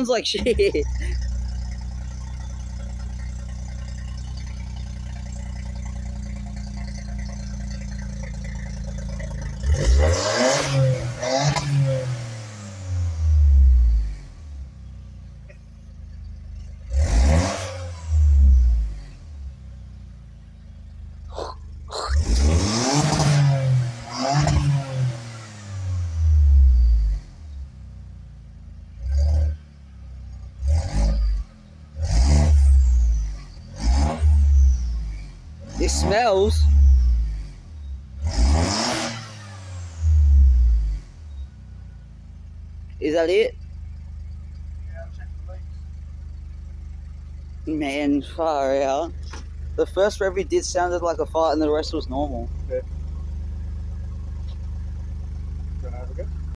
sounds like shit. It smells. Is that it? Yeah, I'll check the leaks. Man, far out. The first rev we did sounded like a fart and the rest was normal. Okay.